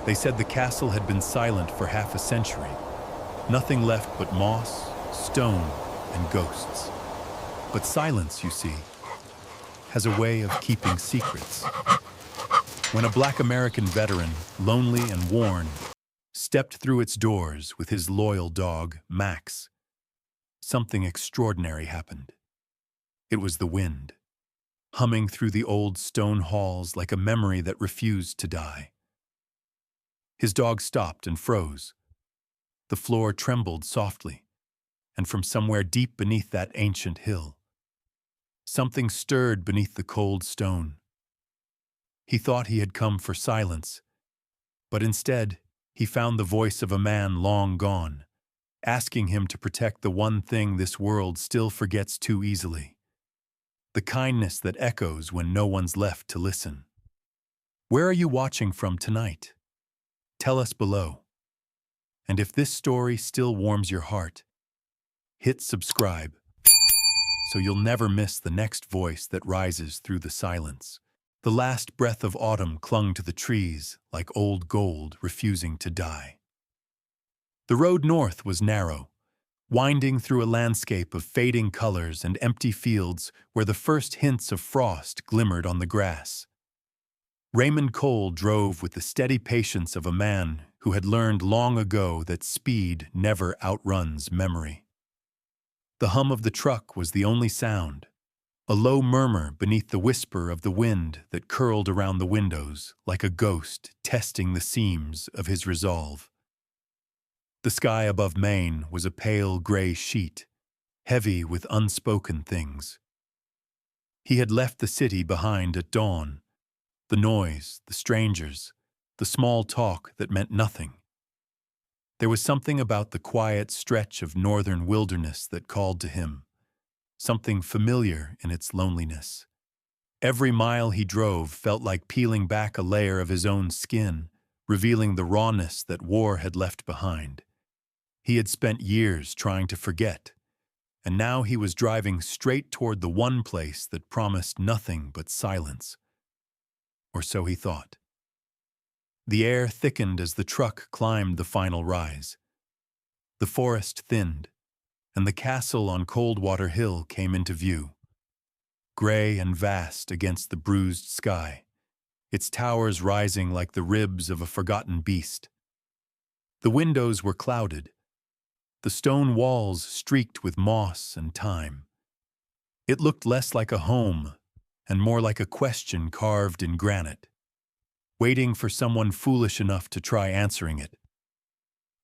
They said the castle had been silent for half a century, nothing left but moss, stone, and ghosts. But silence, you see, has a way of keeping secrets. When a Black American veteran, lonely and worn, stepped through its doors with his loyal dog, Max, something extraordinary happened. It was the wind, humming through the old stone halls like a memory that refused to die. His dog stopped and froze. The floor trembled softly, and from somewhere deep beneath that ancient hill, something stirred beneath the cold stone. He thought he had come for silence, but instead he found the voice of a man long gone, asking him to protect the one thing this world still forgets too easily: the kindness that echoes when no one's left to listen. Where are you watching from tonight? Tell us below. And if this story still warms your heart, hit subscribe so you'll never miss the next voice that rises through the silence. The last breath of autumn clung to the trees like old gold refusing to die. The road north was narrow, winding through a landscape of fading colors and empty fields where the first hints of frost glimmered on the grass. Raymond Cole drove with the steady patience of a man who had learned long ago that speed never outruns memory. The hum of the truck was the only sound, a low murmur beneath the whisper of the wind that curled around the windows like a ghost testing the seams of his resolve. The sky above Maine was a pale gray sheet, heavy with unspoken things. He had left the city behind at dawn, the noise, the strangers, the small talk that meant nothing. There was something about the quiet stretch of northern wilderness that called to him, something familiar in its loneliness. Every mile he drove felt like peeling back a layer of his own skin, revealing the rawness that war had left behind. He had spent years trying to forget, and now he was driving straight toward the one place that promised nothing but silence. Or so he thought. The air thickened as the truck climbed the final rise. The forest thinned, and the castle on Coldwater Hill came into view. Gray and vast against the bruised sky, its towers rising like the ribs of a forgotten beast. The windows were clouded, the stone walls streaked with moss and time. It looked less like a home and more like a question carved in granite, waiting for someone foolish enough to try answering it.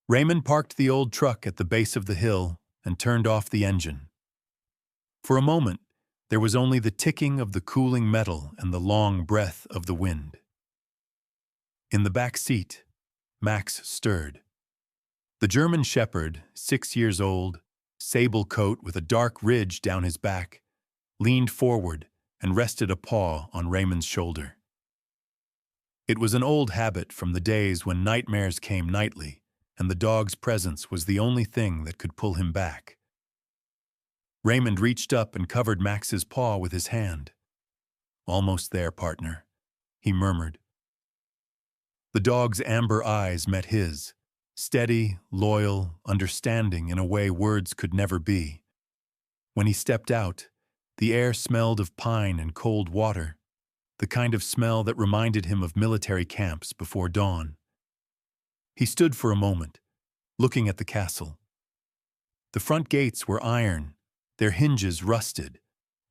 Raymond parked the old truck at the base of the hill and turned off the engine. For a moment, there was only the ticking of the cooling metal and the long breath of the wind. In the back seat, Max stirred. The German shepherd, 6 years old, sable coat with a dark ridge down his back, leaned forward and rested a paw on Raymond's shoulder. It was an old habit from the days when nightmares came nightly, and the dog's presence was the only thing that could pull him back. Raymond reached up and covered Max's paw with his hand. "Almost there, partner," he murmured. The dog's amber eyes met his, steady, loyal, understanding in a way words could never be. When he stepped out, the air smelled of pine and cold water, the kind of smell that reminded him of military camps before dawn. He stood for a moment, looking at the castle. The front gates were iron, their hinges rusted,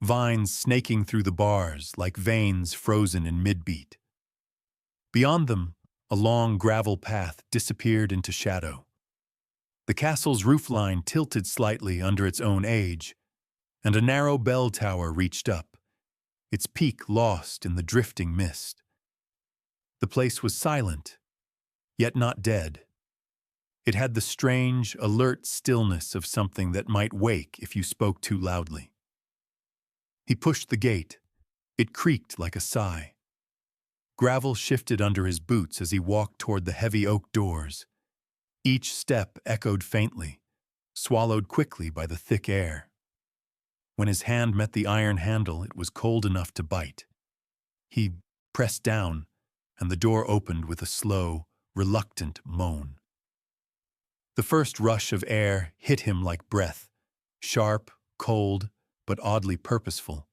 vines snaking through the bars like veins frozen in mid-beat. Beyond them, a long gravel path disappeared into shadow. The castle's roofline tilted slightly under its own age, and a narrow bell tower reached up, its peak lost in the drifting mist. The place was silent, yet not dead. It had the strange, alert stillness of something that might wake if you spoke too loudly. He pushed the gate. It creaked like a sigh. Gravel shifted under his boots as he walked toward the heavy oak doors. Each step echoed faintly, swallowed quickly by the thick air. When his hand met the iron handle, it was cold enough to bite. He pressed down, and the door opened with a slow, reluctant moan. The first rush of air hit him like breath, sharp, cold, but oddly purposeful.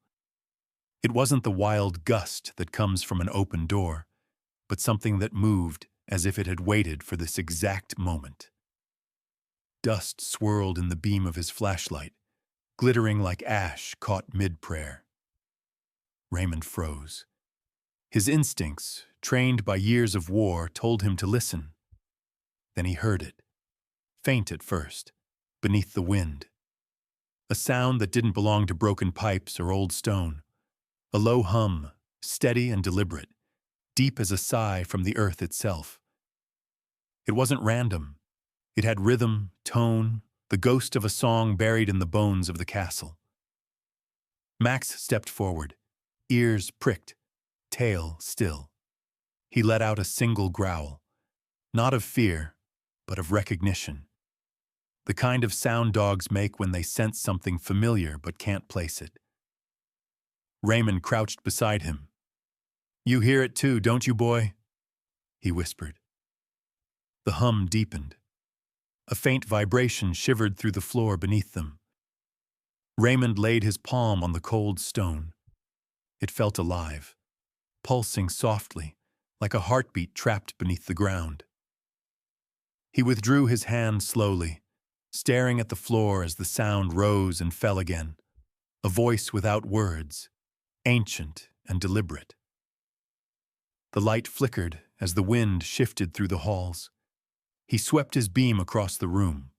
It wasn't the wild gust that comes from an open door, but something that moved as if it had waited for this exact moment. Dust swirled in the beam of his flashlight, glittering like ash caught mid-prayer. Raymond froze. His instincts, trained by years of war, told him to listen. Then he heard it, faint at first, beneath the wind. A sound that didn't belong to broken pipes or old stone. A low hum, steady and deliberate, deep as a sigh from the earth itself. It wasn't random. It had rhythm, tone, the ghost of a song buried in the bones of the castle. Max stepped forward, ears pricked, tail still. He let out a single growl, not of fear, but of recognition. The kind of sound dogs make when they sense something familiar but can't place it. Raymond crouched beside him. "You hear it too, don't you, boy?" he whispered. The hum deepened. A faint vibration shivered through the floor beneath them. Raymond laid his palm on the cold stone. It felt alive, pulsing softly, like a heartbeat trapped beneath the ground. He withdrew his hand slowly, staring at the floor as the sound rose and fell again, a voice without words, ancient and deliberate. The light flickered as the wind shifted through the halls. He swept his beam across the room.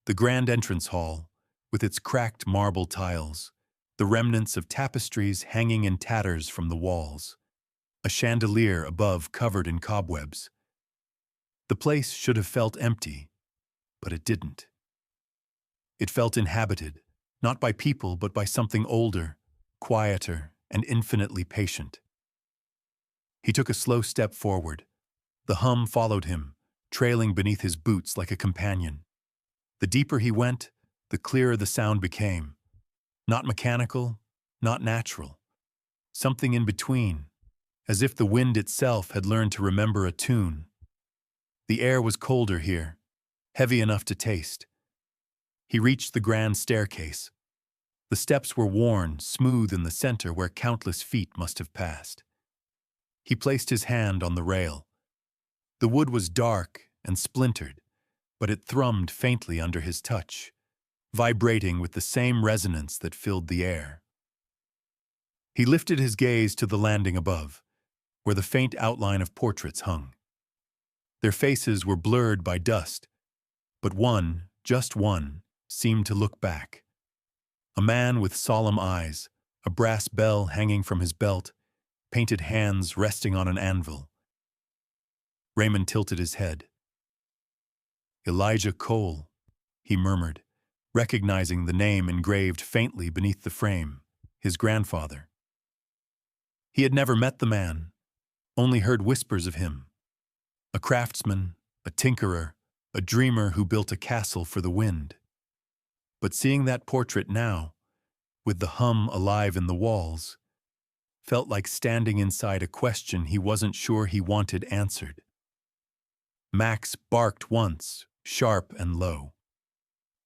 The grand entrance hall, with its cracked marble tiles, the remnants of tapestries hanging in tatters from the walls, a chandelier above covered in cobwebs. The place should have felt empty, but it didn't. It felt inhabited, not by people but by something older, quieter, and infinitely patient. He took a slow step forward. The hum followed him, trailing beneath his boots like a companion. The deeper he went, the clearer the sound became. Not mechanical, not natural. Something in between, as if the wind itself had learned to remember a tune. The air was colder here, heavy enough to taste. He reached the grand staircase. The steps were worn, smooth in the center where countless feet must have passed. He placed his hand on the rail. The wood was dark and splintered, but it thrummed faintly under his touch, vibrating with the same resonance that filled the air. He lifted his gaze to the landing above, where the faint outline of portraits hung. Their faces were blurred by dust, but one, just one, seemed to look back. A man with solemn eyes, a brass bell hanging from his belt, painted hands resting on an anvil. Raymond tilted his head. "Elijah Cole," he murmured, recognizing the name engraved faintly beneath the frame, his grandfather. He had never met the man, only heard whispers of him. A craftsman, a tinkerer, a dreamer who built a castle for the wind. But seeing that portrait now, with the hum alive in the walls, felt like standing inside a question he wasn't sure he wanted answered. Max barked once, sharp and low.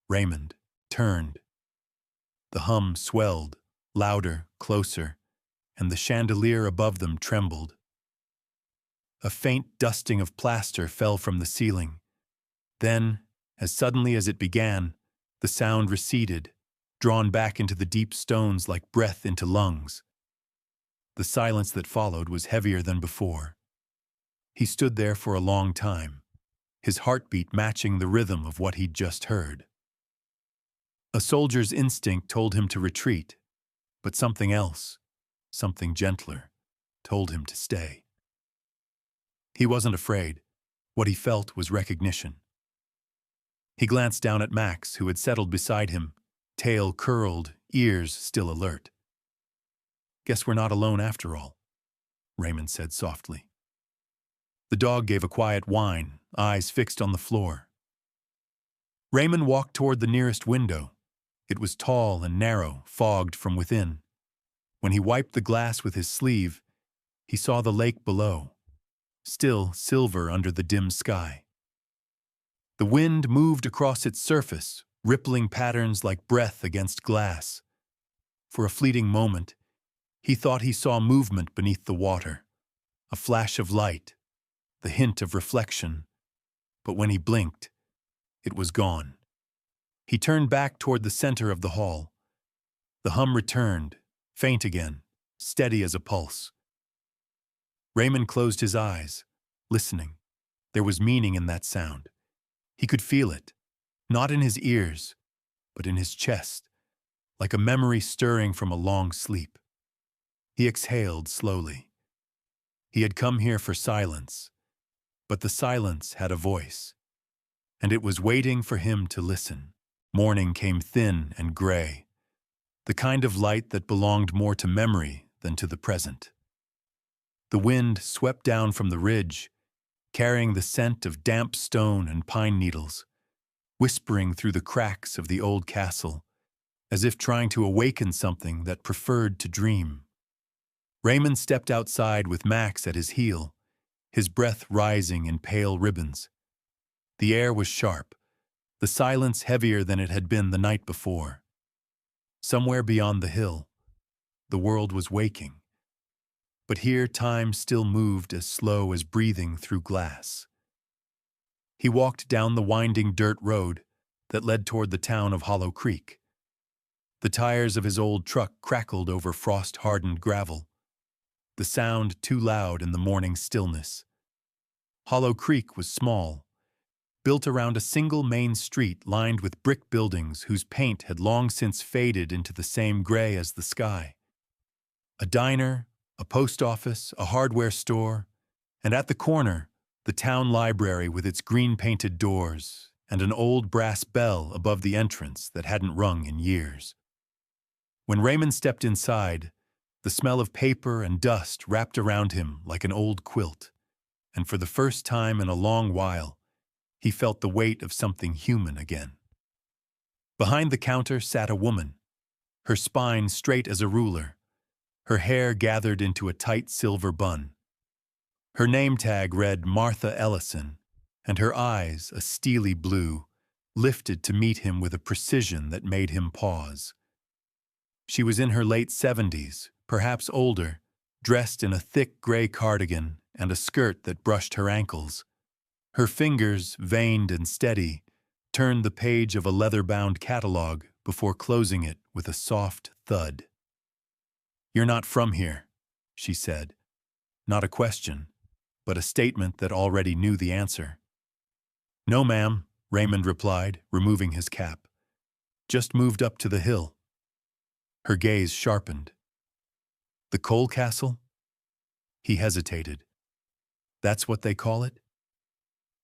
Raymond turned. The hum swelled, louder, closer, and the chandelier above them trembled. A faint dusting of plaster fell from the ceiling. Then, as suddenly as it began, the sound receded, drawn back into the deep stones like breath into lungs. The silence that followed was heavier than before. He stood there for a long time, his heartbeat matching the rhythm of what he'd just heard. A soldier's instinct told him to retreat, but something else, something gentler, told him to stay. He wasn't afraid. What he felt was recognition. He glanced down at Max, who had settled beside him, tail curled, ears still alert. "Guess we're not alone after all," Raymond said softly. The dog gave a quiet whine, eyes fixed on the floor. Raymond walked toward the nearest window. It was tall and narrow, fogged from within. When he wiped the glass with his sleeve, he saw the lake below, still silver under the dim sky. The wind moved across its surface, rippling patterns like breath against glass. For a fleeting moment, he thought he saw movement beneath the water, a flash of light, the hint of reflection. But when he blinked, it was gone. He turned back toward the center of the hall. The hum returned, faint again, steady as a pulse. Raymond closed his eyes, listening. There was meaning in that sound. He could feel it, not in his ears, but in his chest, like a memory stirring from a long sleep. He exhaled slowly. He had come here for silence, but the silence had a voice, and it was waiting for him to listen. Morning came thin and gray, the kind of light that belonged more to memory than to the present. The wind swept down from the ridge, carrying the scent of damp stone and pine needles, whispering through the cracks of the old castle, as if trying to awaken something that preferred to dream. Raymond stepped outside with Max at his heel, his breath rising in pale ribbons. The air was sharp, the silence heavier than it had been the night before. Somewhere beyond the hill, the world was waking. But here time still moved as slow as breathing through glass. He walked down the winding dirt road that led toward the town of Hollow Creek. The tires of his old truck crackled over frost-hardened gravel, the sound too loud in the morning stillness. Hollow Creek was small, built around a single main street lined with brick buildings whose paint had long since faded into the same gray as the sky. A diner, a post office, a hardware store, and at the corner, the town library with its green-painted doors and an old brass bell above the entrance that hadn't rung in years. When Raymond stepped inside, the smell of paper and dust wrapped around him like an old quilt, and for the first time in a long while, he felt the weight of something human again. Behind the counter sat a woman, her spine straight as a ruler, her hair gathered into a tight silver bun. Her name tag read Martha Ellison, and her eyes, a steely blue, lifted to meet him with a precision that made him pause. She was in her late 70s, perhaps older, dressed in a thick gray cardigan and a skirt that brushed her ankles. Her fingers, veined and steady, turned the page of a leather-bound catalog before closing it with a soft thud. "You're not from here," she said. Not a question, but a statement that already knew the answer. "No, ma'am," Raymond replied, removing his cap. "Just moved up to the hill." Her gaze sharpened. "The coal castle?" He hesitated. "That's what they call it?"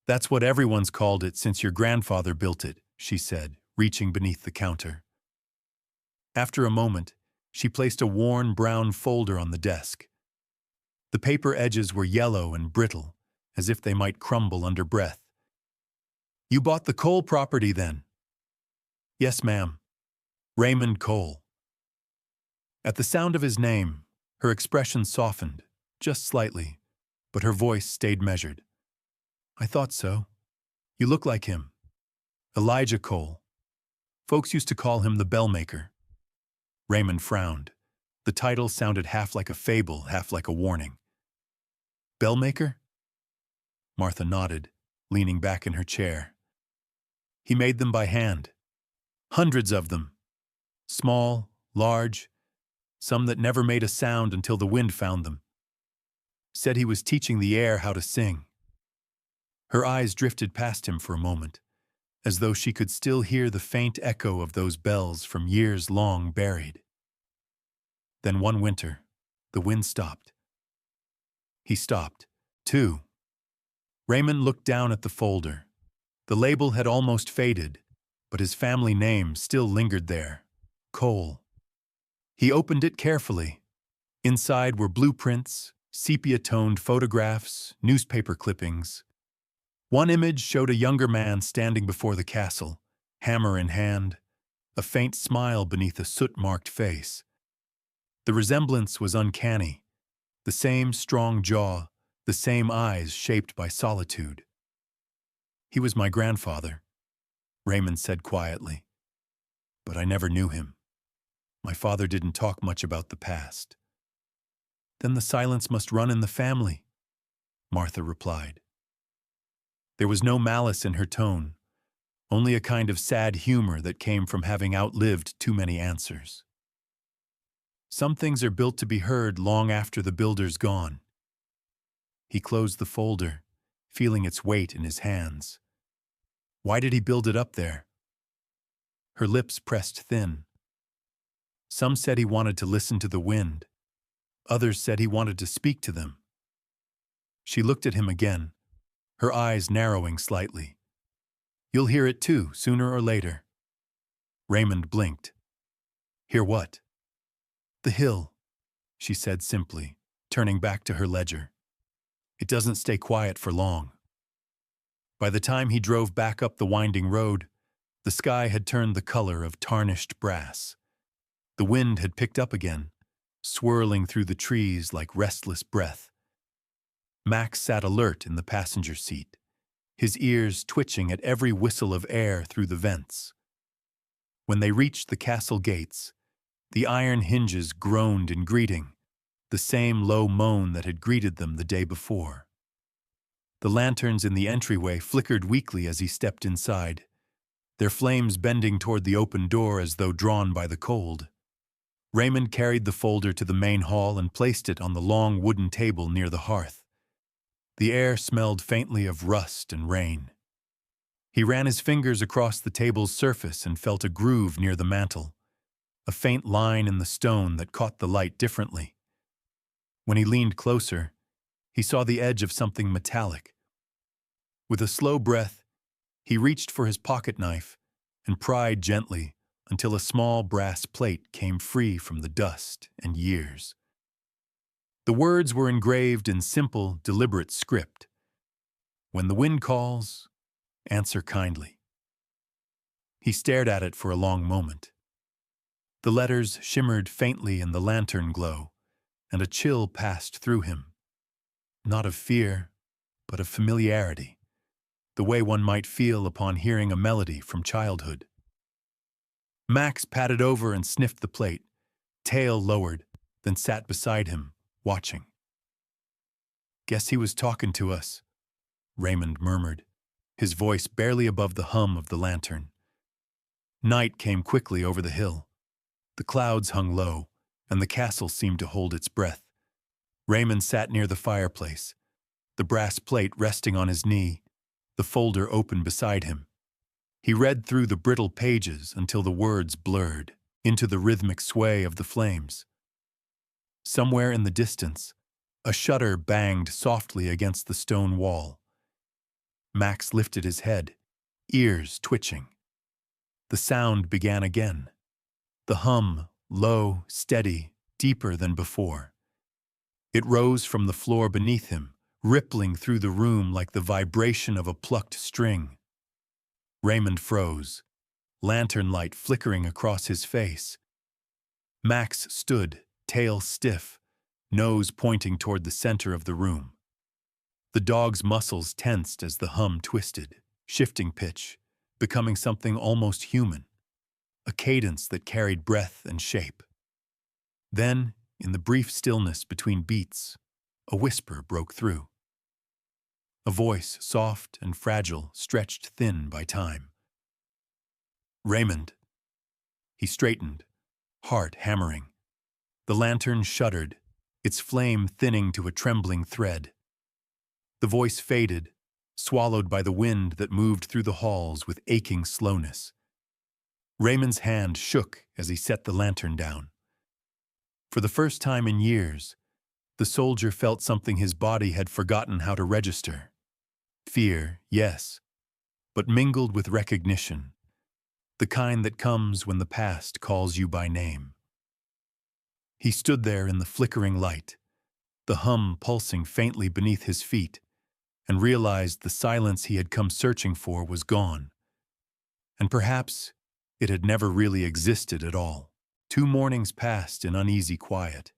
"That's what everyone's called it since your grandfather built it," she said, reaching beneath the counter. After a moment, she placed a worn brown folder on the desk. The paper edges were yellow and brittle, as if they might crumble under breath. "You bought the Cole property then?" "Yes, ma'am. Raymond Cole." At the sound of his name, her expression softened, just slightly, but her voice stayed measured. "I thought so. You look like him. Elijah Cole. Folks used to call him the Bellmaker." Raymond frowned. The title sounded half like a fable, half like a warning. "Bellmaker?" Martha nodded, leaning back in her chair. "He made them by hand. Hundreds of them. Small, large, some that never made a sound until the wind found them. Said he was teaching the air how to sing." Her eyes drifted past him for a moment, as though she could still hear the faint echo of those bells from years long buried. Then one winter, the wind stopped. He stopped, too. Raymond looked down at the folder. The label had almost faded, but his family name still lingered there, Cole. He opened it carefully. Inside were blueprints, sepia-toned photographs, newspaper clippings. One image showed a younger man standing before the castle, hammer in hand, a faint smile beneath a soot-marked face. The resemblance was uncanny, the same strong jaw, the same eyes shaped by solitude. "He was my grandfather," Raymond said quietly, "but I never knew him. My father didn't talk much about the past." "Then the silence must run in the family," Martha replied. There was no malice in her tone, only a kind of sad humor that came from having outlived too many answers. "Some things are built to be heard long after the builder's gone." He closed the folder, feeling its weight in his hands. Why did he build it up there? Her lips pressed thin. Some said he wanted to listen to the wind. Others said he wanted to speak to them. She looked at him again, her eyes narrowing slightly. "You'll hear it too, sooner or later." Raymond blinked. "Hear what?" "The hill," she said simply, turning back to her ledger. "It doesn't stay quiet for long." By the time he drove back up the winding road, the sky had turned the color of tarnished brass. The wind had picked up again, swirling through the trees like restless breath. Max sat alert in the passenger seat, his ears twitching at every whistle of air through the vents. When they reached the castle gates, the iron hinges groaned in greeting, the same low moan that had greeted them the day before. The lanterns in the entryway flickered weakly as he stepped inside, their flames bending toward the open door as though drawn by the cold. Raymond carried the folder to the main hall and placed it on the long wooden table near the hearth. The air smelled faintly of rust and rain. He ran his fingers across the table's surface and felt a groove near the mantel, a faint line in the stone that caught the light differently. When he leaned closer, he saw the edge of something metallic. With a slow breath, he reached for his pocket knife and pried gently until a small brass plate came free from the dust and years. The words were engraved in simple, deliberate script. "When the wind calls, answer kindly." He stared at it for a long moment. The letters shimmered faintly in the lantern glow, and a chill passed through him. Not of fear, but of familiarity, the way one might feel upon hearing a melody from childhood. Max padded over and sniffed the plate, tail lowered, then sat beside him, watching. "Guess he was talking to us," Raymond murmured, his voice barely above the hum of the lantern. Night came quickly over the hill. The clouds hung low, and the castle seemed to hold its breath. Raymond sat near the fireplace, the brass plate resting on his knee, the folder open beside him. He read through the brittle pages until the words blurred into the rhythmic sway of the flames. Somewhere in the distance, a shutter banged softly against the stone wall. Max lifted his head, ears twitching. The sound began again. The hum, low, steady, deeper than before. It rose from the floor beneath him, rippling through the room like the vibration of a plucked string. Raymond froze, lantern light flickering across his face. Max stood, tail stiff, nose pointing toward the center of the room. The dog's muscles tensed as the hum twisted, shifting pitch, becoming something almost human, a cadence that carried breath and shape. Then, in the brief stillness between beats, a whisper broke through. A voice, soft and fragile, stretched thin by time. "Raymond." He straightened, heart hammering. The lantern shuddered, its flame thinning to a trembling thread. The voice faded, swallowed by the wind that moved through the halls with aching slowness. Raymond's hand shook as he set the lantern down. For the first time in years, the soldier felt something his body had forgotten how to register. Fear, yes, but mingled with recognition, the kind that comes when the past calls you by name. He stood there in the flickering light, the hum pulsing faintly beneath his feet, and realized the silence he had come searching for was gone. And perhaps it had never really existed at all. 2 mornings passed in uneasy quiet.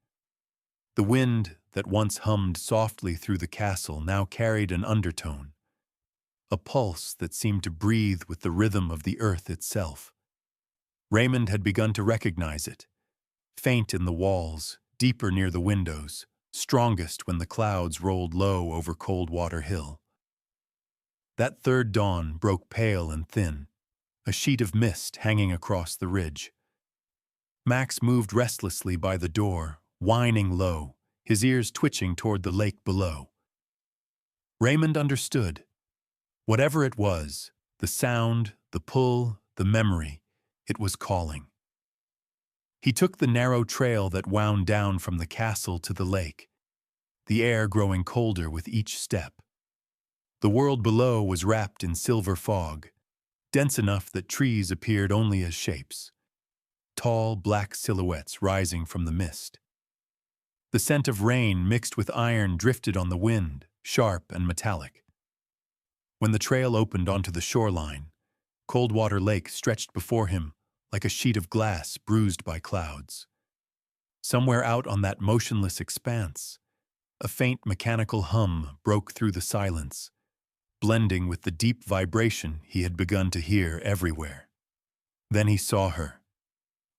The wind, that once hummed softly through the castle now carried an undertone, a pulse that seemed to breathe with the rhythm of the earth itself. Raymond had begun to recognize it, faint in the walls, deeper near the windows, strongest when the clouds rolled low over Coldwater Hill. That third dawn broke pale and thin, a sheet of mist hanging across the ridge. Max moved restlessly by the door, whining low, his ears twitching toward the lake below. Raymond understood. Whatever it was, the sound, the pull, the memory, it was calling. He took the narrow trail that wound down from the castle to the lake, the air growing colder with each step. The world below was wrapped in silver fog, dense enough that trees appeared only as shapes, tall black silhouettes rising from the mist. The scent of rain mixed with iron drifted on the wind, sharp and metallic. When the trail opened onto the shoreline, Coldwater Lake stretched before him like a sheet of glass bruised by clouds. Somewhere out on that motionless expanse, a faint mechanical hum broke through the silence, blending with the deep vibration he had begun to hear everywhere. Then he saw her,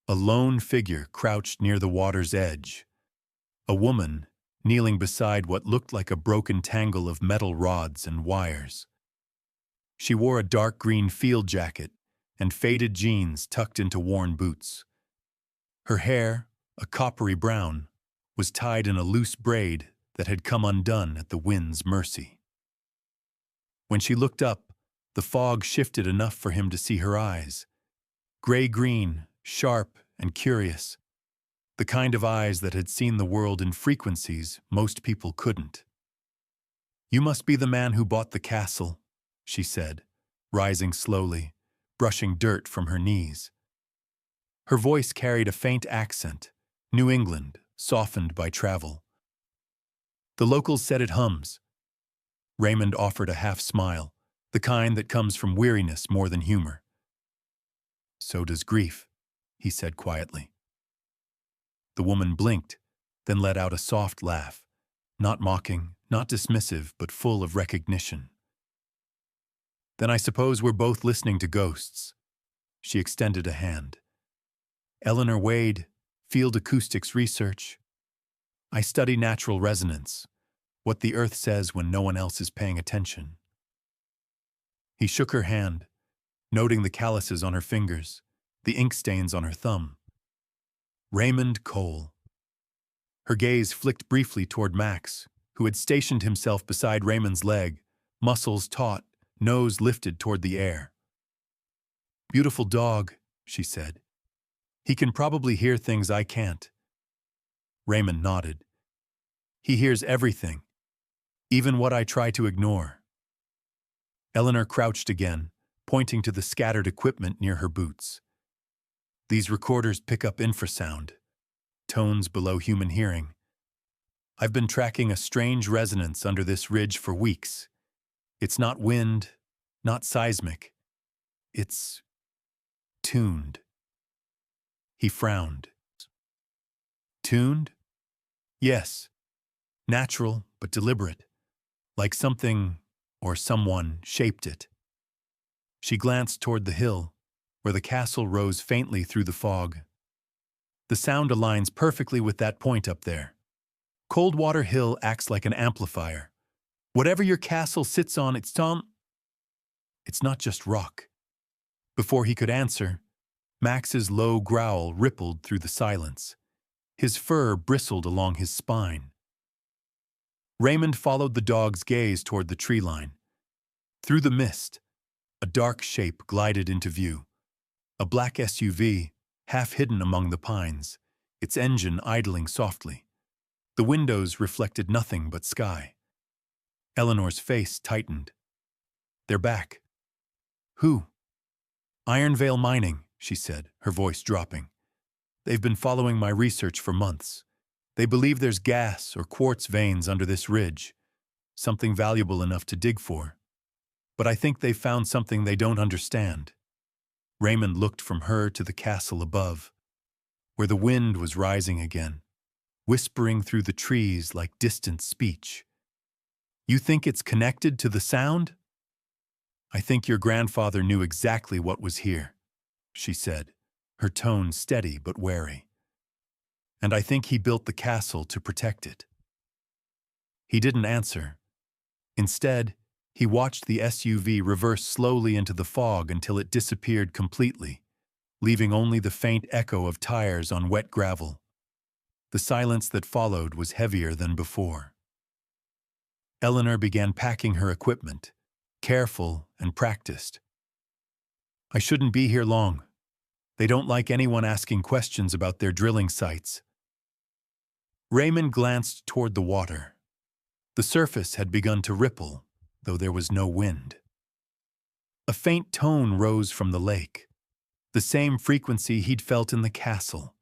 a lone figure crouched near the water's edge, a woman kneeling beside what looked like a broken tangle of metal rods and wires. She wore a dark green field jacket and faded jeans tucked into worn boots. Her hair, a coppery brown, was tied in a loose braid that had come undone at the wind's mercy. When she looked up, the fog shifted enough for him to see her eyes, gray-green, sharp and curious, the kind of eyes that had seen the world in frequencies most people couldn't. "You must be the man who bought the castle," she said, rising slowly, brushing dirt from her knees. Her voice carried a faint accent, New England, softened by travel. "The locals said it hums." Raymond offered a half-smile, the kind that comes from weariness more than humor. "So does grief," he said quietly. The woman blinked, then let out a soft laugh, not mocking, not dismissive, but full of recognition. "Then I suppose we're both listening to ghosts." She extended a hand. "Eleanor Wade, Field Acoustics Research. I study natural resonance, what the earth says when no one else is paying attention." He shook her hand, noting the calluses on her fingers, the ink stains on her thumb. Raymond Cole. Her gaze flicked briefly toward Max, who had stationed himself beside Raymond's leg, muscles taut, nose lifted toward the air. "Beautiful dog," she said. "He can probably hear things I can't." Raymond nodded. "He hears everything, even what I try to ignore." Eleanor crouched again, pointing to the scattered equipment near her boots. "These recorders pick up infrasound, tones below human hearing. I've been tracking a strange resonance under this ridge for weeks. It's not wind, not seismic. It's tuned." He frowned. "Tuned?" "Yes. Natural, but deliberate. Like something or someone shaped it." She glanced toward the hill, where the castle rose faintly through the fog. "The sound aligns perfectly with that point up there. Coldwater Hill acts like an amplifier. Whatever your castle sits on, it's not just rock." Before he could answer, Max's low growl rippled through the silence. His fur bristled along his spine. Raymond followed the dog's gaze toward the tree line. Through the mist, a dark shape glided into view. A black SUV, half hidden among the pines, its engine idling softly. The windows reflected nothing but sky. Eleanor's face tightened. "They're back." "Who?" "Ironvale Mining," she said, her voice dropping. "They've been following my research for months. They believe there's gas or quartz veins under this ridge, something valuable enough to dig for. But I think they've found something they don't understand." Raymond looked from her to the castle above, where the wind was rising again, whispering through the trees like distant speech. You think it's connected to the sound? I think your grandfather knew exactly what was here, she said, her tone steady but wary. And I think he built the castle to protect it. He didn't answer. Instead, he watched the SUV reverse slowly into the fog until it disappeared completely, leaving only the faint echo of tires on wet gravel. The silence that followed was heavier than before. Eleanor began packing her equipment, careful and practiced. I shouldn't be here long. They don't like anyone asking questions about their drilling sites. Raymond glanced toward the water. The surface had begun to ripple, though there was no wind. A faint tone rose from the lake, the same frequency he'd felt in the castle,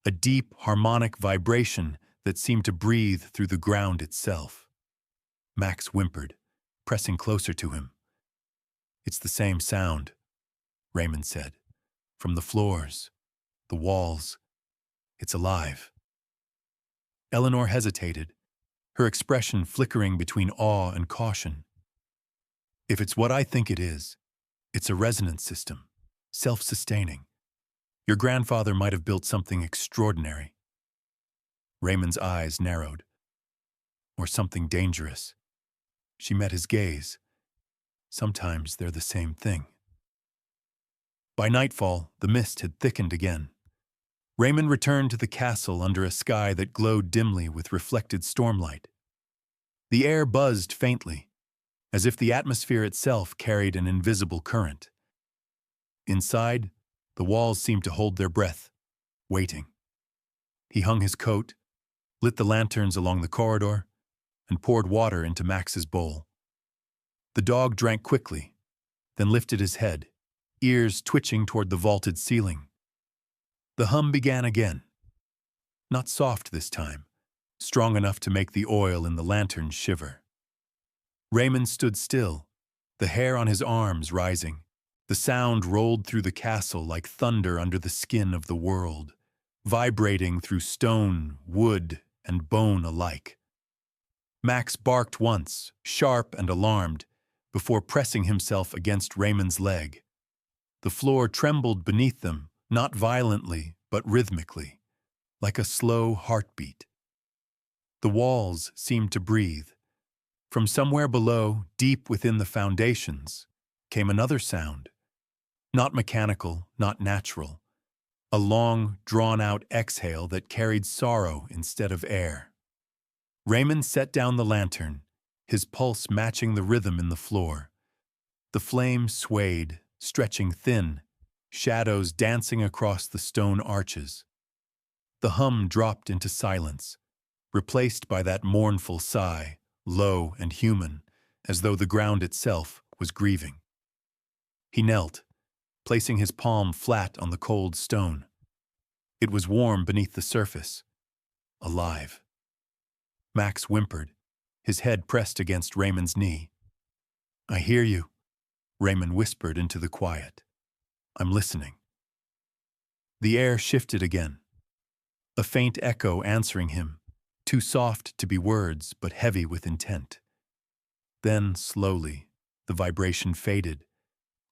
a deep, harmonic vibration that seemed to breathe through the ground itself. Max whimpered, pressing closer to him. It's the same sound, Raymond said. From the floors, the walls. It's alive. Eleanor hesitated, her expression flickering between awe and caution. If it's what I think it is, it's a resonance system, self-sustaining. Your grandfather might have built something extraordinary. Raymond's eyes narrowed. Or something dangerous. She met his gaze. Sometimes they're the same thing. By nightfall, the mist had thickened again. Raymond returned to the castle under a sky that glowed dimly with reflected stormlight. The air buzzed faintly, as if the atmosphere itself carried an invisible current. Inside, the walls seemed to hold their breath, waiting. He hung his coat, lit the lanterns along the corridor, and poured water into Max's bowl. The dog drank quickly, then lifted his head, ears twitching toward the vaulted ceiling. The hum began again. Not soft this time, strong enough to make the oil in the lantern shiver. Raymond stood still, the hair on his arms rising. The sound rolled through the castle like thunder under the skin of the world, vibrating through stone, wood, and bone alike. Max barked once, sharp and alarmed, before pressing himself against Raymond's leg. The floor trembled beneath them, not violently, but rhythmically, like a slow heartbeat. The walls seemed to breathe. From somewhere below, deep within the foundations, came another sound. Not mechanical, not natural. A long, drawn-out exhale that carried sorrow instead of air. Raymond set down the lantern, his pulse matching the rhythm in the floor. The flame swayed, stretching thin, shadows dancing across the stone arches. The hum dropped into silence, replaced by that mournful sigh, low and human, as though the ground itself was grieving. He knelt, placing his palm flat on the cold stone. It was warm beneath the surface, alive. Max whimpered, his head pressed against Raymond's knee. I hear you, Raymond whispered into the quiet. I'm listening. The air shifted again, a faint echo answering him, too soft to be words but heavy with intent. Then, slowly, the vibration faded,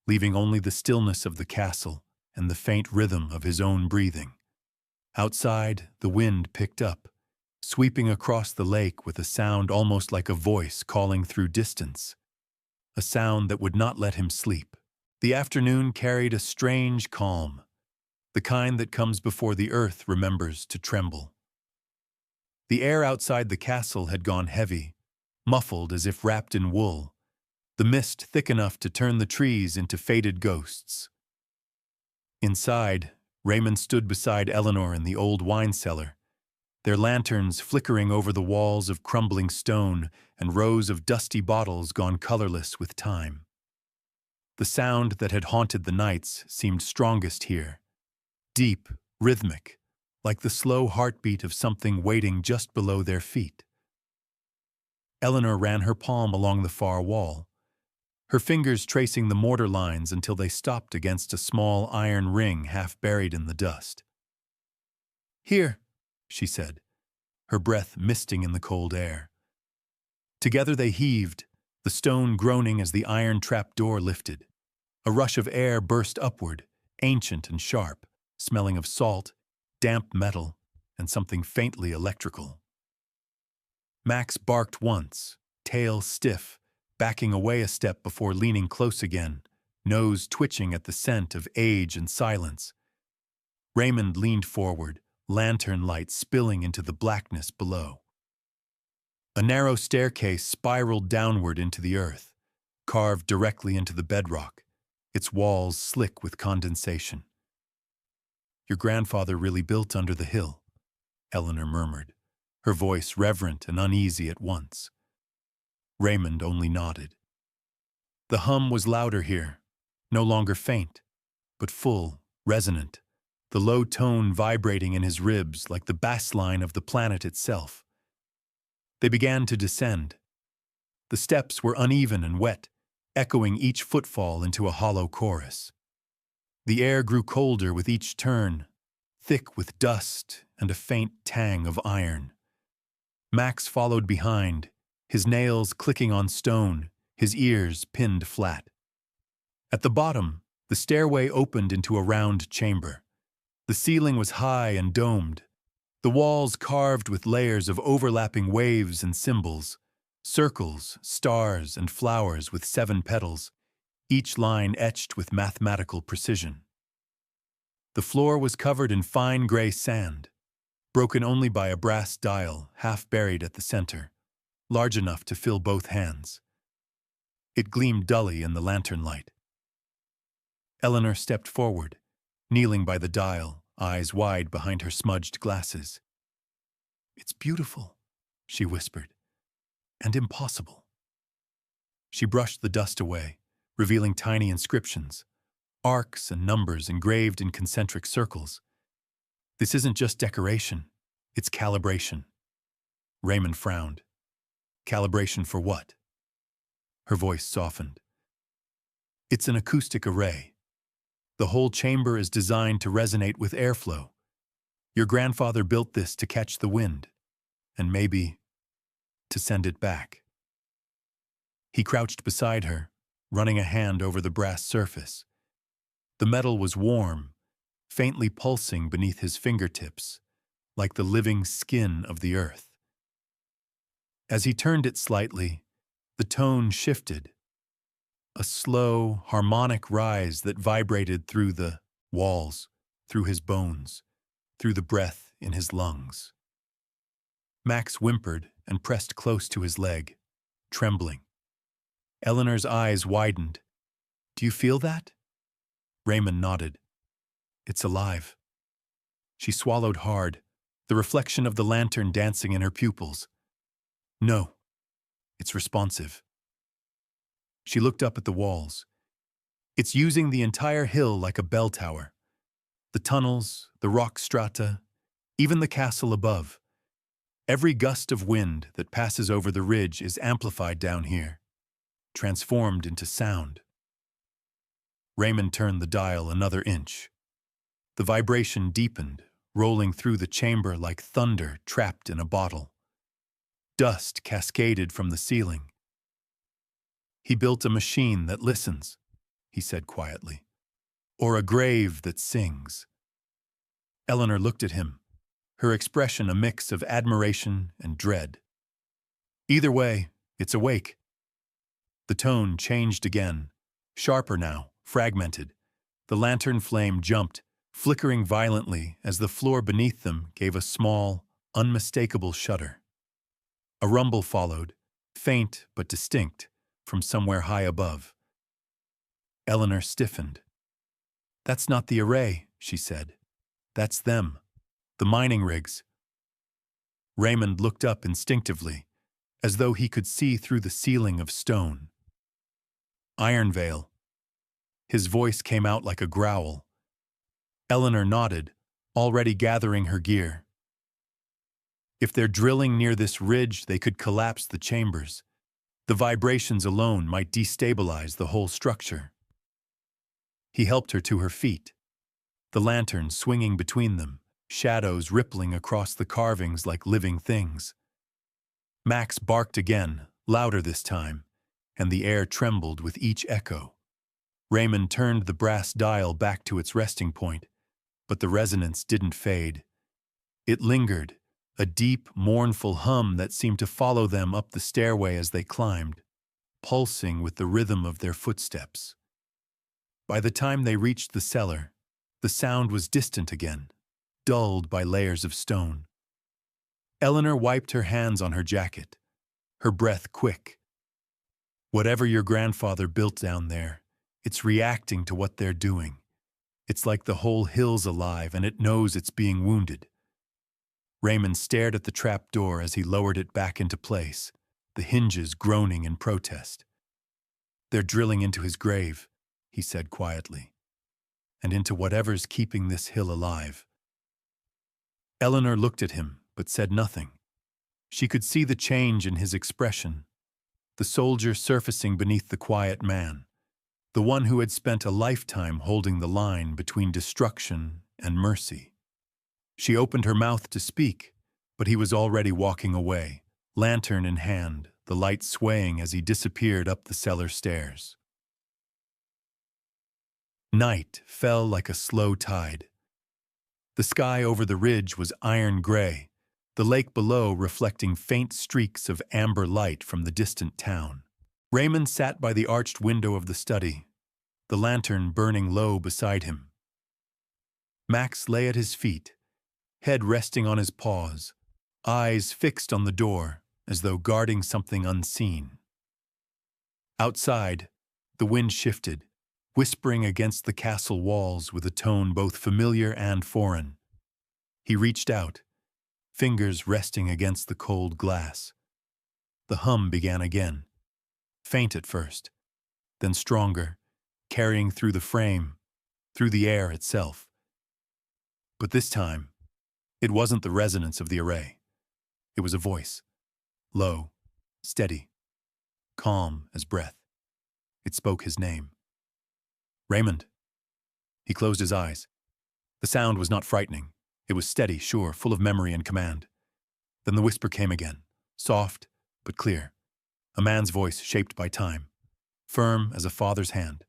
leaving only the stillness of the castle and the faint rhythm of his own breathing. Outside, the wind picked up, sweeping across the lake with a sound almost like a voice calling through distance, a sound that would not let him sleep. The afternoon carried a strange calm, the kind that comes before the earth remembers to tremble. The air outside the castle had gone heavy, muffled as if wrapped in wool, the mist thick enough to turn the trees into faded ghosts. Inside, Raymond stood beside Eleanor in the old wine cellar, their lanterns flickering over the walls of crumbling stone and rows of dusty bottles gone colorless with time. The sound that had haunted the nights seemed strongest here, deep, rhythmic, like the slow heartbeat of something waiting just below their feet. Eleanor ran her palm along the far wall, her fingers tracing the mortar lines until they stopped against a small iron ring half buried in the dust. Here, she said, her breath misting in the cold air. Together they heaved, the stone groaning as the iron trap door lifted. A rush of air burst upward, ancient and sharp, smelling of salt, damp metal, and something faintly electrical. Max barked once, tail stiff, backing away a step before leaning close again, nose twitching at the scent of age and silence. Raymond leaned forward, lantern light spilling into the blackness below. A narrow staircase spiraled downward into the earth, carved directly into the bedrock, its walls slick with condensation. "Your grandfather really built under the hill," Eleanor murmured, her voice reverent and uneasy at once. Raymond only nodded. The hum was louder here, no longer faint, but full, resonant, the low tone vibrating in his ribs like the bass line of the planet itself. They began to descend. The steps were uneven and wet, echoing each footfall into a hollow chorus. The air grew colder with each turn, thick with dust and a faint tang of iron. Max followed behind, his nails clicking on stone, his ears pinned flat. At the bottom, the stairway opened into a round chamber. The ceiling was high and domed, the walls carved with layers of overlapping waves and symbols, circles, stars, and flowers with 7 petals, each line etched with mathematical precision. The floor was covered in fine gray sand, broken only by a brass dial half buried at the center, large enough to fill both hands. It gleamed dully in the lantern light. Eleanor stepped forward, kneeling by the dial, eyes wide behind her smudged glasses. "It's beautiful," she whispered, "and impossible." She brushed the dust away, revealing tiny inscriptions, arcs and numbers engraved in concentric circles. "This isn't just decoration, it's calibration." Raymond frowned. "Calibration for what?" Her voice softened. "It's an acoustic array. The whole chamber is designed to resonate with airflow. Your grandfather built this to catch the wind, and maybe to send it back." He crouched beside her, running a hand over the brass surface. The metal was warm, faintly pulsing beneath his fingertips, like the living skin of the earth. As he turned it slightly, the tone shifted, a slow, harmonic rise that vibrated through the walls, through his bones, through the breath in his lungs. Max whimpered and pressed close to his leg, trembling. Eleanor's eyes widened. "Do you feel that?" Raymond nodded. "It's alive." She swallowed hard, the reflection of the lantern dancing in her pupils. "No, it's responsive." She looked up at the walls. "It's using the entire hill like a bell tower. The tunnels, the rock strata, even the castle above. Every gust of wind that passes over the ridge is amplified down here, transformed into sound." Raymond turned the dial another inch. The vibration deepened, rolling through the chamber like thunder trapped in a bottle. Dust cascaded from the ceiling. "He built a machine that listens," he said quietly, "or a grave that sings." Eleanor looked at him, her expression a mix of admiration and dread. "Either way, it's awake." The tone changed again, sharper now, fragmented. The lantern flame jumped, flickering violently as the floor beneath them gave a small, unmistakable shudder. A rumble followed, faint but distinct, from somewhere high above. Eleanor stiffened. "That's not the array," she said. "That's them, the mining rigs." Raymond looked up instinctively, as though he could see through the ceiling of stone. "Iron Veil." His voice came out like a growl. Eleanor nodded, already gathering her gear. "If they're drilling near this ridge, they could collapse the chambers. The vibrations alone might destabilize the whole structure." He helped her to her feet, the lantern swinging between them, shadows rippling across the carvings like living things. Max barked again, louder this time, and the air trembled with each echo. Raymond turned the brass dial back to its resting point, but the resonance didn't fade. It lingered, a deep, mournful hum that seemed to follow them up the stairway as they climbed, pulsing with the rhythm of their footsteps. By the time they reached the cellar, the sound was distant again, dulled by layers of stone. Eleanor wiped her hands on her jacket, her breath quick. Whatever your grandfather built down there, it's reacting to what they're doing. It's like the whole hill's alive and it knows it's being wounded. Raymond stared at the trap door as he lowered it back into place, the hinges groaning in protest. They're drilling into his grave, he said quietly, and into whatever's keeping this hill alive. Eleanor looked at him, but said nothing. She could see the change in his expression, the soldier surfacing beneath the quiet man, the one who had spent a lifetime holding the line between destruction and mercy. She opened her mouth to speak, but he was already walking away, lantern in hand, the light swaying as he disappeared up the cellar stairs. Night fell like a slow tide. The sky over the ridge was iron gray, the lake below reflecting faint streaks of amber light from the distant town. Raymond sat by the arched window of the study, the lantern burning low beside him. Max lay at his feet, head resting on his paws, eyes fixed on the door as though guarding something unseen. Outside, the wind shifted, whispering against the castle walls with a tone both familiar and foreign. He reached out, fingers resting against the cold glass. The hum began again, faint at first, then stronger, carrying through the frame, through the air itself. But this time, it wasn't the resonance of the array. It was a voice, low, steady, calm as breath. It spoke his name. Raymond. He closed his eyes. The sound was not frightening. It was steady, sure, full of memory and command. Then the whisper came again, soft but clear, a man's voice shaped by time, firm as a father's hand.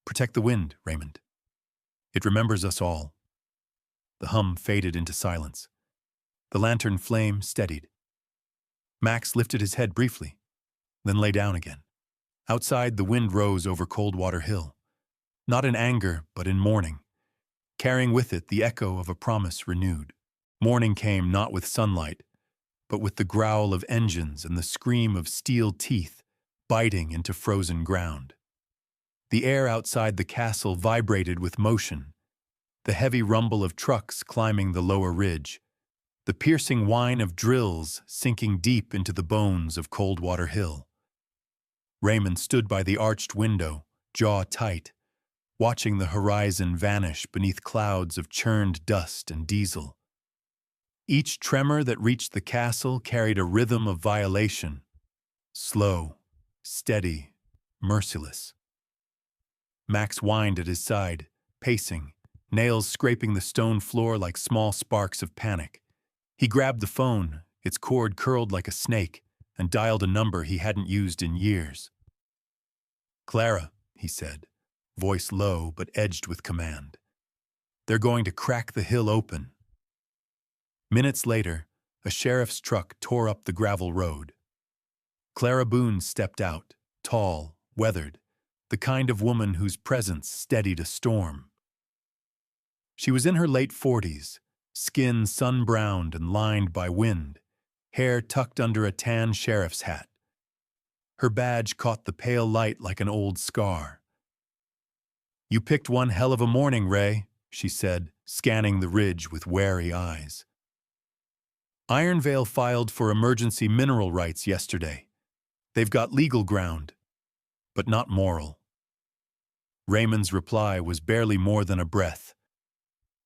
Protect the wind, Raymond. It remembers us all. The hum faded into silence. The lantern flame steadied. Max lifted his head briefly, then lay down again. Outside, the wind rose over Coldwater Hill, not in anger, but in mourning, carrying with it the echo of a promise renewed. Morning came not with sunlight, but with the growl of engines and the scream of steel teeth biting into frozen ground. The air outside the castle vibrated with motion, the heavy rumble of trucks climbing the lower ridge, the piercing whine of drills sinking deep into the bones of Coldwater Hill. Raymond stood by the arched window, jaw tight, watching the horizon vanish beneath clouds of churned dust and diesel. Each tremor that reached the castle carried a rhythm of violation, slow, steady, merciless. Max whined at his side, pacing, nails scraping the stone floor like small sparks of panic. He grabbed the phone, its cord curled like a snake, and dialed a number he hadn't used in years. "Clara," he said, voice low but edged with command. "They're going to crack the hill open." Minutes later, a sheriff's truck tore up the gravel road. Clara Boone stepped out, tall, weathered, the kind of woman whose presence steadied a storm. She was in her late 40s, skin sun-browned and lined by wind, hair tucked under a tan sheriff's hat. Her badge caught the pale light like an old scar. "You picked one hell of a morning, Ray," she said, scanning the ridge with wary eyes. "Ironvale filed for emergency mineral rights yesterday. They've got legal ground, but not moral." Raymond's reply was barely more than a breath.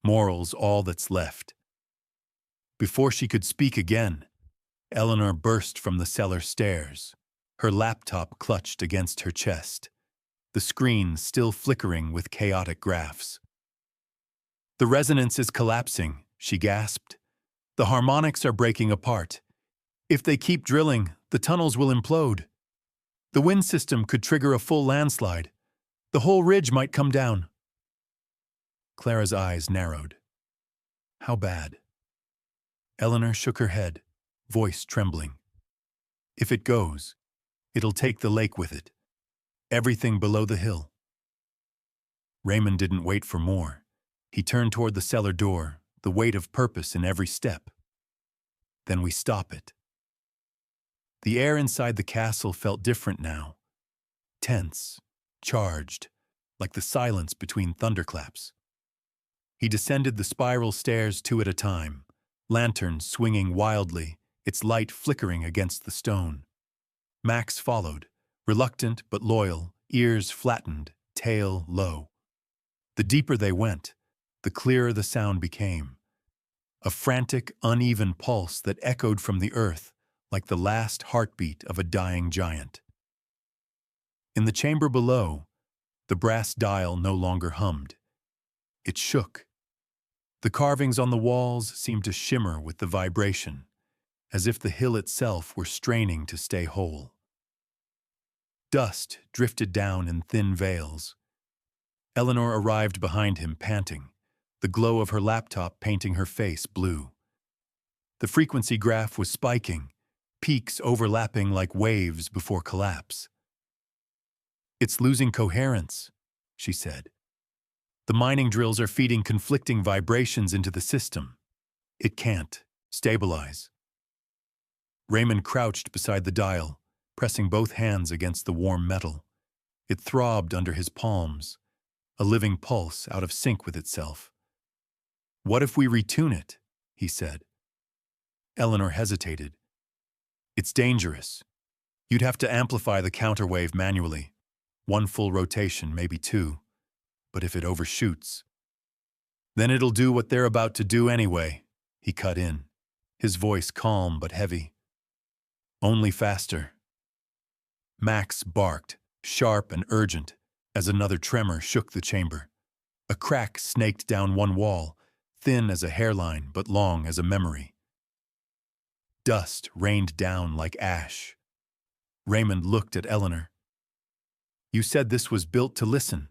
"Moral's all that's left." Before she could speak again, Eleanor burst from the cellar stairs, her laptop clutched against her chest, the screen still flickering with chaotic graphs. "The resonance is collapsing," she gasped. "The harmonics are breaking apart. If they keep drilling, the tunnels will implode. The wind system could trigger a full landslide. The whole ridge might come down." Clara's eyes narrowed. How bad? Eleanor shook her head, voice trembling. "If it goes, it'll take the lake with it. Everything below the hill." Raymond didn't wait for more. He turned toward the cellar door, the weight of purpose in every step. "Then we stop it." The air inside the castle felt different now. Tense, charged, like the silence between thunderclaps. He descended the spiral stairs 2 at a time, lantern swinging wildly, its light flickering against the stone. Max followed, reluctant but loyal, ears flattened, tail low. The deeper they went, the clearer the sound became. A frantic, uneven pulse that echoed from the earth like the last heartbeat of a dying giant. In the chamber below, the brass dial no longer hummed. It shook. The carvings on the walls seemed to shimmer with the vibration, as if the hill itself were straining to stay whole. Dust drifted down in thin veils. Eleanor arrived behind him, panting, the glow of her laptop painting her face blue. The frequency graph was spiking, peaks overlapping like waves before collapse. "It's losing coherence," she said. "The mining drills are feeding conflicting vibrations into the system. It can't stabilize." Raymond crouched beside the dial, pressing both hands against the warm metal. It throbbed under his palms, a living pulse out of sync with itself. "What if we retune it?" he said. Eleanor hesitated. "It's dangerous. You'd have to amplify the counterwave manually. 1 full rotation, maybe 2. But if it overshoots..." "Then it'll do what they're about to do anyway," he cut in, his voice calm but heavy. "Only faster." Max barked, sharp and urgent, as another tremor shook the chamber. A crack snaked down one wall, thin as a hairline but long as a memory. Dust rained down like ash. Raymond looked at Eleanor. "You said this was built to listen.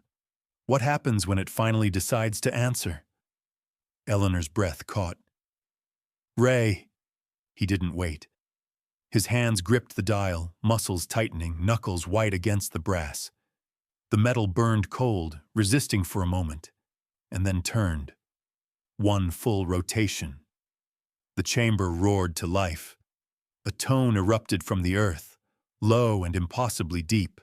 What happens when it finally decides to answer?" Eleanor's breath caught. "Ray." He didn't wait. His hands gripped the dial, muscles tightening, knuckles white against the brass. The metal burned cold, resisting for a moment, and then turned. 1 full rotation. The chamber roared to life. A tone erupted from the earth, low and impossibly deep,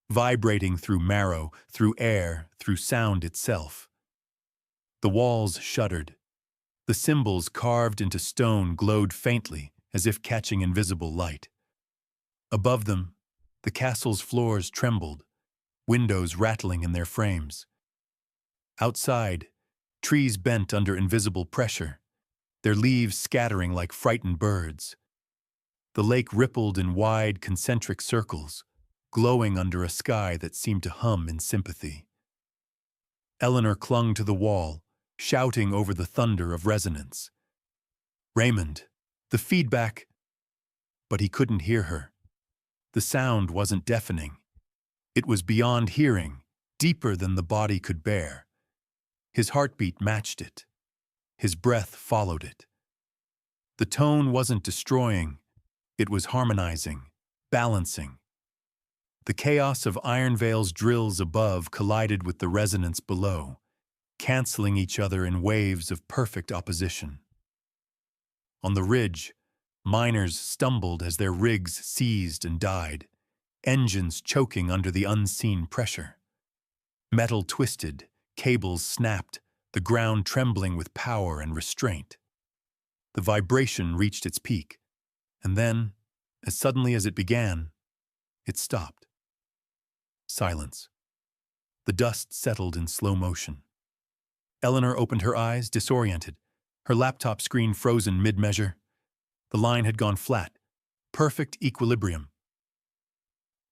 vibrating through marrow, through air, through sound itself. The walls shuddered. The symbols carved into stone glowed faintly, as if catching invisible light. Above them, the castle's floors trembled, windows rattling in their frames. Outside, trees bent under invisible pressure, their leaves scattering like frightened birds. The lake rippled in wide, concentric circles, glowing under a sky that seemed to hum in sympathy. Eleanor clung to the wall, shouting over the thunder of resonance. "Raymond, the feedback..." But he couldn't hear her. The sound wasn't deafening. It was beyond hearing, deeper than the body could bear. His heartbeat matched it. His breath followed it. The tone wasn't destroying. It was harmonizing, balancing. The chaos of Iron Vale's drills above collided with the resonance below, canceling each other in waves of perfect opposition. On the ridge, miners stumbled as their rigs seized and died, engines choking under the unseen pressure. Metal twisted, cables snapped, the ground trembling with power and restraint. The vibration reached its peak, and then, as suddenly as it began, it stopped. Silence. The dust settled in slow motion. Eleanor opened her eyes, disoriented, her laptop screen frozen mid-measure. The line had gone flat. Perfect equilibrium.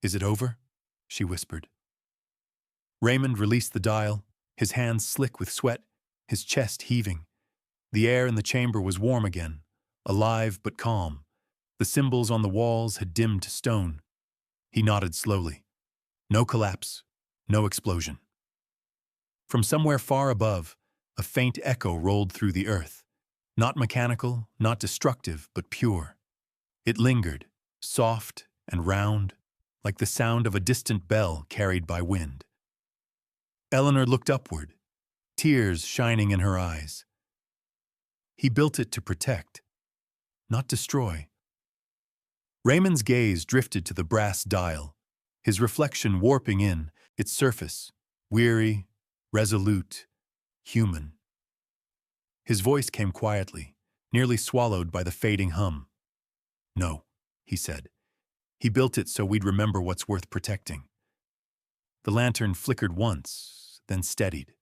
"Is it over?" she whispered. Raymond released the dial, his hands slick with sweat, his chest heaving. The air in the chamber was warm again, alive but calm. The symbols on the walls had dimmed to stone. He nodded slowly. No collapse, no explosion. From somewhere far above, a faint echo rolled through the earth. Not mechanical, not destructive, but pure. It lingered, soft and round, like the sound of a distant bell carried by wind. Eleanor looked upward, tears shining in her eyes. He built it to protect, not destroy. Raymond's gaze drifted to the brass dial, his reflection warping in, its surface, weary, resolute, human. His voice came quietly, nearly swallowed by the fading hum. "No," he said. "He built it so we'd remember what's worth protecting." The lantern flickered once, then steadied.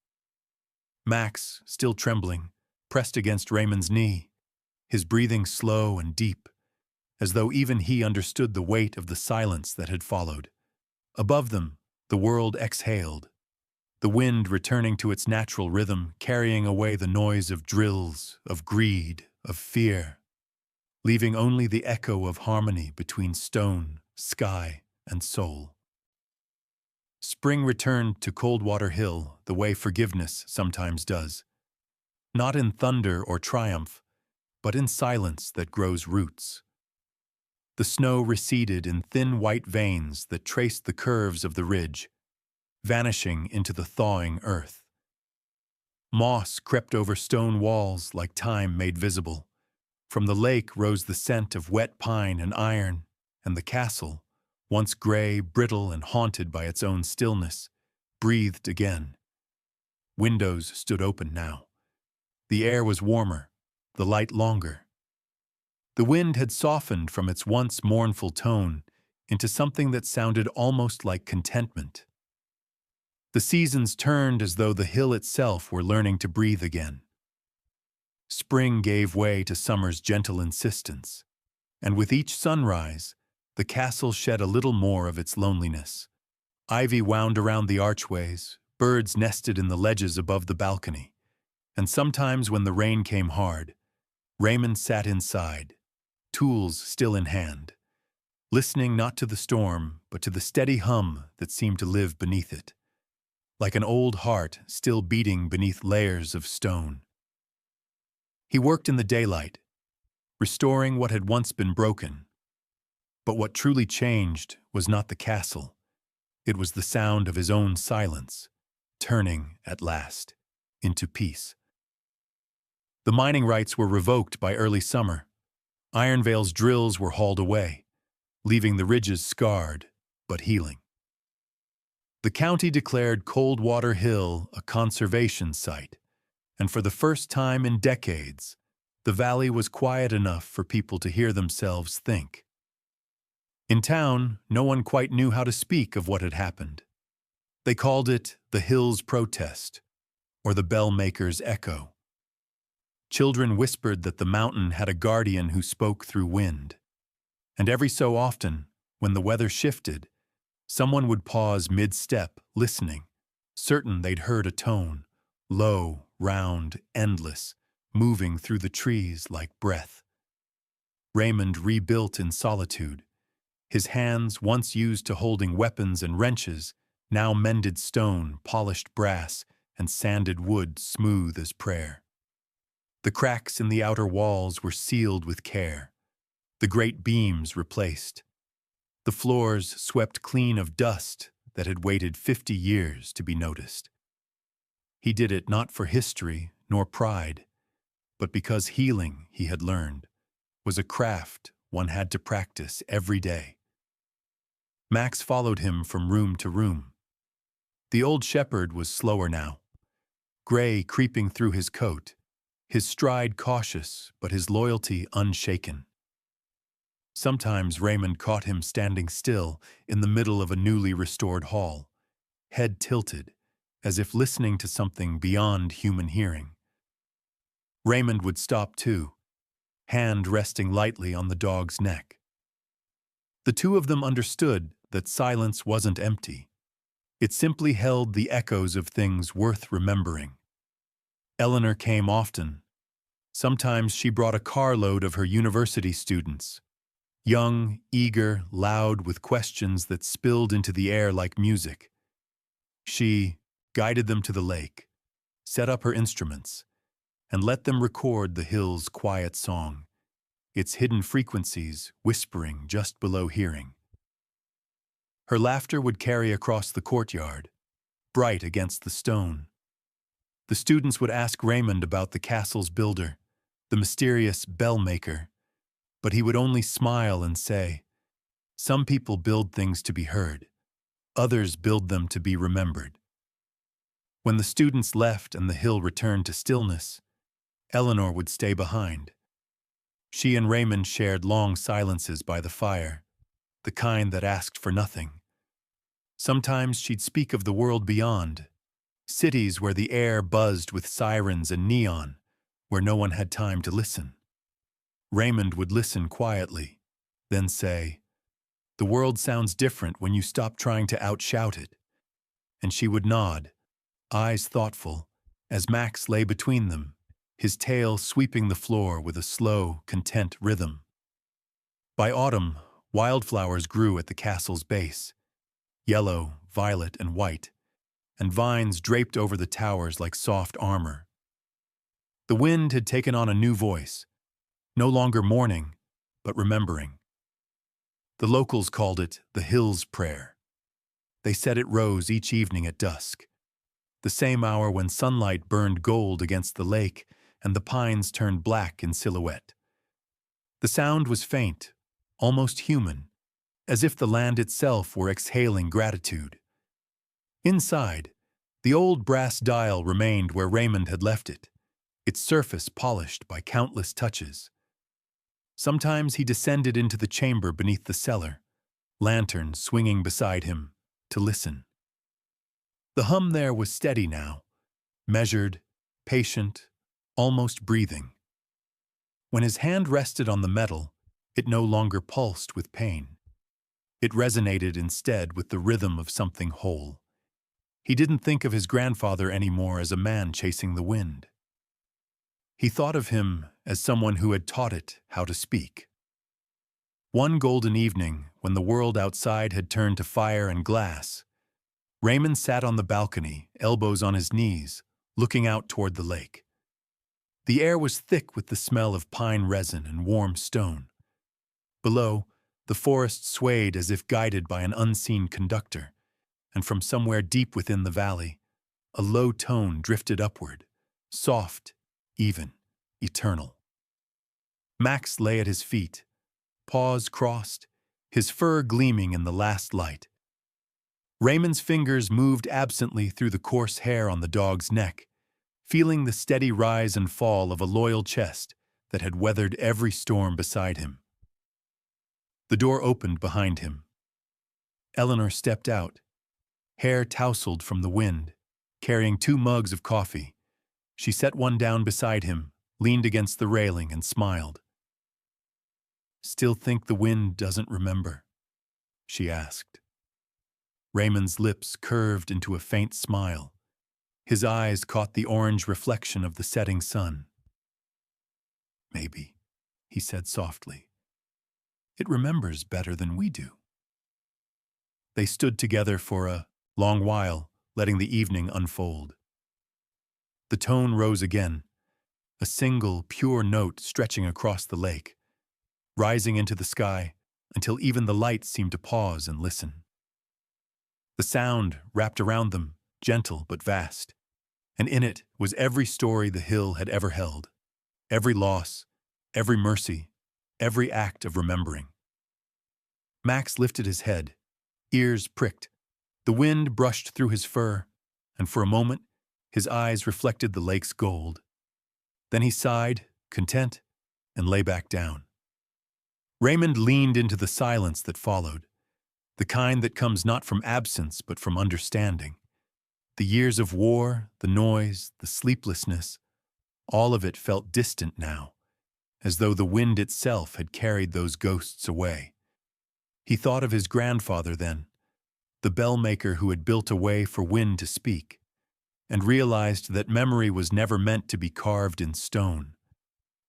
Max, still trembling, pressed against Raymond's knee, his breathing slow and deep, as though even he understood the weight of the silence that had followed. Above them, the world exhaled, the wind returning to its natural rhythm, carrying away the noise of drills, of greed, of fear, leaving only the echo of harmony between stone, sky, and soul. Spring returned to Coldwater Hill the way forgiveness sometimes does. Not in thunder or triumph, but in silence that grows roots. The snow receded in thin white veins that traced the curves of the ridge, vanishing into the thawing earth. Moss crept over stone walls like time made visible. From the lake rose the scent of wet pine and iron, and the castle, once gray, brittle, and haunted by its own stillness, breathed again. Windows stood open now. The air was warmer, the light longer. The wind had softened from its once mournful tone into something that sounded almost like contentment. The seasons turned as though the hill itself were learning to breathe again. Spring gave way to summer's gentle insistence, and with each sunrise, the castle shed a little more of its loneliness. Ivy wound around the archways, birds nested in the ledges above the balcony, and sometimes when the rain came hard, Raymond sat inside, tools still in hand, listening not to the storm, but to the steady hum that seemed to live beneath it, like an old heart still beating beneath layers of stone. He worked in the daylight, restoring what had once been broken. But what truly changed was not the castle. It was the sound of his own silence, turning, at last, into peace. The mining rights were revoked by early summer. Ironvale's drills were hauled away, leaving the ridges scarred, but healing. The county declared Coldwater Hill a conservation site, and for the first time in decades, the valley was quiet enough for people to hear themselves think. In town, no one quite knew how to speak of what had happened. They called it the hill's protest, or the bell-maker's echo. Children whispered that the mountain had a guardian who spoke through wind. And every so often, when the weather shifted, someone would pause mid-step, listening, certain they'd heard a tone, low, round, endless, moving through the trees like breath. Raymond rebuilt in solitude. His hands, once used to holding weapons and wrenches, now mended stone, polished brass, and sanded wood smooth as prayer. The cracks in the outer walls were sealed with care, the great beams replaced, the floors swept clean of dust that had waited 50 years to be noticed. He did it not for history nor pride, but because healing, he had learned, was a craft one had to practice every day. Max followed him from room to room. The old shepherd was slower now, gray creeping through his coat, his stride cautious but his loyalty unshaken. Sometimes Raymond caught him standing still in the middle of a newly restored hall, head tilted, as if listening to something beyond human hearing. Raymond would stop too, hand resting lightly on the dog's neck. The two of them understood that silence wasn't empty. It simply held the echoes of things worth remembering. Eleanor came often, Sometimes she brought a carload of her university students, young, eager, loud with questions that spilled into the air like music. She guided them to the lake, set up her instruments, and let them record the hill's quiet song, its hidden frequencies whispering just below hearing. Her laughter would carry across the courtyard, bright against the stone. The students would ask Raymond about the castle's builder, the mysterious bell maker, but he would only smile and say, "Some people build things to be heard, others build them to be remembered." When the students left and the hill returned to stillness, Eleanor would stay behind. She and Raymond shared long silences by the fire, the kind that asked for nothing. Sometimes she'd speak of the world beyond, cities where the air buzzed with sirens and neon, where no one had time to listen. Raymond would listen quietly, then say, "The world sounds different when you stop trying to outshout it." And she would nod, eyes thoughtful, as Max lay between them, his tail sweeping the floor with a slow, content rhythm. By autumn, wildflowers grew at the castle's base, yellow, violet, and white, and vines draped over the towers like soft armor. The wind had taken on a new voice, no longer mourning, but remembering. The locals called it the Hill's Prayer. They said it rose each evening at dusk, the same hour when sunlight burned gold against the lake and the pines turned black in silhouette. The sound was faint, almost human, as if the land itself were exhaling gratitude. Inside, the old brass dial remained where Raymond had left it, its surface polished by countless touches. Sometimes he descended into the chamber beneath the cellar, lantern swinging beside him, to listen. The hum there was steady now, measured, patient, almost breathing. When his hand rested on the metal, it no longer pulsed with pain. It resonated instead with the rhythm of something whole. He didn't think of his grandfather anymore as a man chasing the wind. He thought of him as someone who had taught it how to speak. One golden evening, when the world outside had turned to fire and glass, Raymond sat on the balcony, elbows on his knees, looking out toward the lake. The air was thick with the smell of pine resin and warm stone. Below, the forest swayed as if guided by an unseen conductor, and from somewhere deep within the valley, a low tone drifted upward, soft, even, eternal. Max lay at his feet, paws crossed, his fur gleaming in the last light. Raymond's fingers moved absently through the coarse hair on the dog's neck, feeling the steady rise and fall of a loyal chest that had weathered every storm beside him. The door opened behind him. Eleanor stepped out, hair tousled from the wind, carrying 2 mugs of coffee. She set one down beside him, leaned against the railing, and smiled. "Still think the wind doesn't remember?" she asked. Raymond's lips curved into a faint smile. His eyes caught the orange reflection of the setting sun. "Maybe," he said softly. "It remembers better than we do." They stood together for a long while, letting the evening unfold. The tone rose again, a single, pure note stretching across the lake, rising into the sky until even the light seemed to pause and listen. The sound wrapped around them, gentle but vast, and in it was every story the hill had ever held, every loss, every mercy, every act of remembering. Max lifted his head, ears pricked. The wind brushed through his fur, and for a moment, his eyes reflected the lake's gold. Then he sighed, content, and lay back down. Raymond leaned into the silence that followed, the kind that comes not from absence but from understanding. The years of war, the noise, the sleeplessness, all of it felt distant now, as though the wind itself had carried those ghosts away. He thought of his grandfather then, the bell maker who had built a way for wind to speak, and realized that memory was never meant to be carved in stone.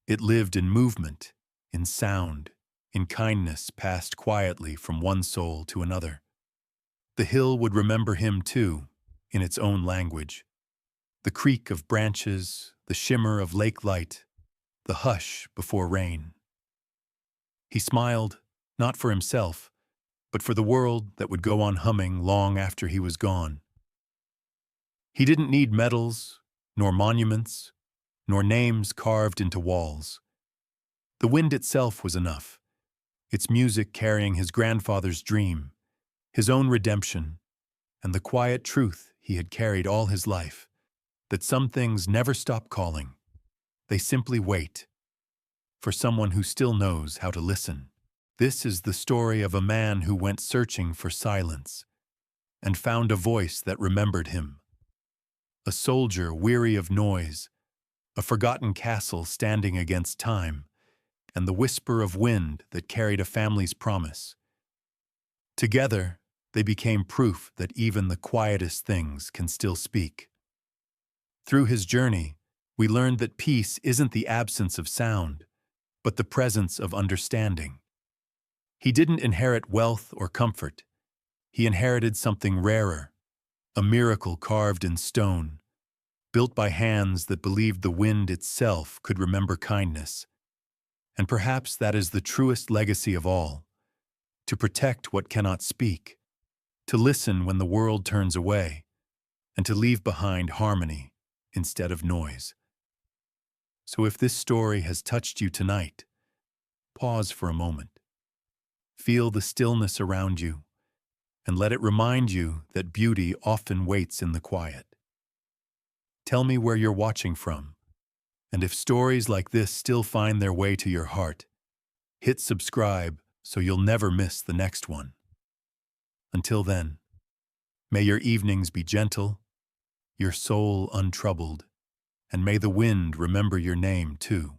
It lived in movement, in sound, in kindness passed quietly from one soul to another. The hill would remember him too, in its own language. The creak of branches, the shimmer of lake light, the hush before rain. He smiled, not for himself, but for the world that would go on humming long after he was gone. He didn't need medals, nor monuments, nor names carved into walls. The wind itself was enough, its music carrying his grandfather's dream, his own redemption, and the quiet truth he had carried all his life, that some things never stop calling. They simply wait for someone who still knows how to listen. This is the story of a man who went searching for silence and found a voice that remembered him. A soldier weary of noise, a forgotten castle standing against time, and the whisper of wind that carried a family's promise. Together, they became proof that even the quietest things can still speak. Through his journey, we learned that peace isn't the absence of sound, but the presence of understanding. He didn't inherit wealth or comfort. He inherited something rarer, a miracle carved in stone, built by hands that believed the wind itself could remember kindness. And perhaps that is the truest legacy of all, to protect what cannot speak, to listen when the world turns away, and to leave behind harmony instead of noise. So if this story has touched you tonight, pause for a moment. Feel the stillness around you, and let it remind you that beauty often waits in the quiet. Tell me where you're watching from, and if stories like this still find their way to your heart, hit subscribe so you'll never miss the next one. Until then, may your evenings be gentle, your soul untroubled, and may the wind remember your name too.